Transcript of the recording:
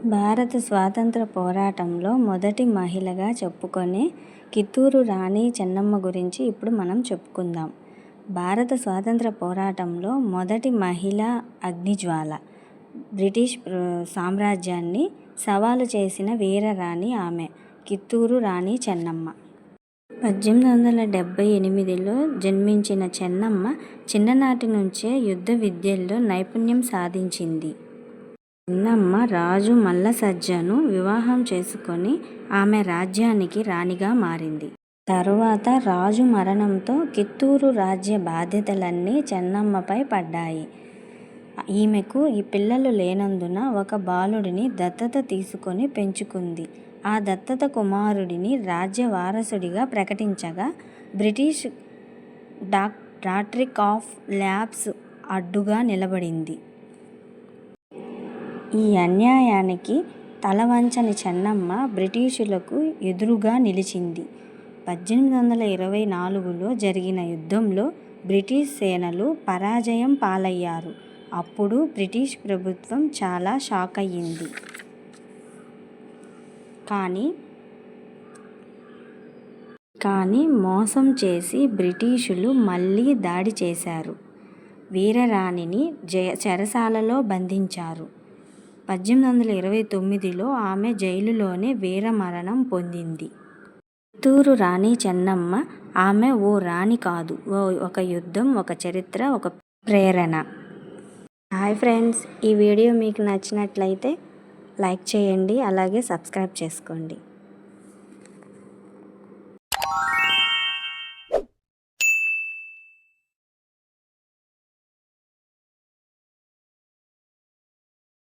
భారత స్వాతంత్ర పోరాటంలో మొదటి మహిళగా చెప్పుకునే కిత్తూరు రాణి చెన్నమ్మ గురించి ఇప్పుడు మనం చెప్పుకుందాం. భారత స్వాతంత్ర పోరాటంలో మొదటి మహిళా అగ్నిజ్వాల. బ్రిటిష్ సామ్రాజ్యాన్ని సవాలు చేసిన వీరరాణి ఆమె కిత్తూరు రాణి చెన్నమ్మ. 1878లో జన్మించిన చెన్నమ్మ చిన్ననాటి నుంచే యుద్ధ విద్యల్లో నైపుణ్యం సాధించింది. చెన్నమ్మ రాజు మల్లసజ్జను వివాహం చేసుకొని ఆమె రాజ్యానికి రాణిగా మారింది. తరువాత రాజు మరణంతో కిత్తూరు రాజ్య బాధ్యతలన్నీ చెన్నమ్మపై పడ్డాయి. ఈమెకు ఈ పిల్లలు లేనందున ఒక బాలుడిని దత్తత తీసుకొని పెంచుకుంది. ఆ దత్తత కుమారుడిని రాజ్య వారసుడిగా ప్రకటించగా బ్రిటిష్ డాక్టరీ ఆఫ్ లాస్ అడ్డుగా నిలబడింది. ఈ అన్యాయానికి తలవంచని చెన్నమ్మ బ్రిటిషులకు ఎదురుగా నిలిచింది. 1824లో జరిగిన యుద్ధంలో బ్రిటిష్ సేనలు పరాజయం పాలయ్యారు. అప్పుడు బ్రిటిష్ ప్రభుత్వం చాలా షాక్ అయ్యింది. కానీ మోసం చేసి బ్రిటిషులు మళ్ళీ దాడి చేశారు. వీరరాణిని చెరసాలలో బంధించారు. 1829లో ఆమె జైలులోనే వీరమరణం పొందింది. కిత్తూరు రాణి చెన్నమ్మ ఆమె ఓ రాణి కాదు, ఒక యుద్ధం, ఒక చరిత్ర, ఒక ప్రేరణ. హాయ్ ఫ్రెండ్స్, ఈ వీడియో మీకు నచ్చినట్లయితే లైక్ చేయండి, అలాగే సబ్స్క్రైబ్ చేసుకోండి.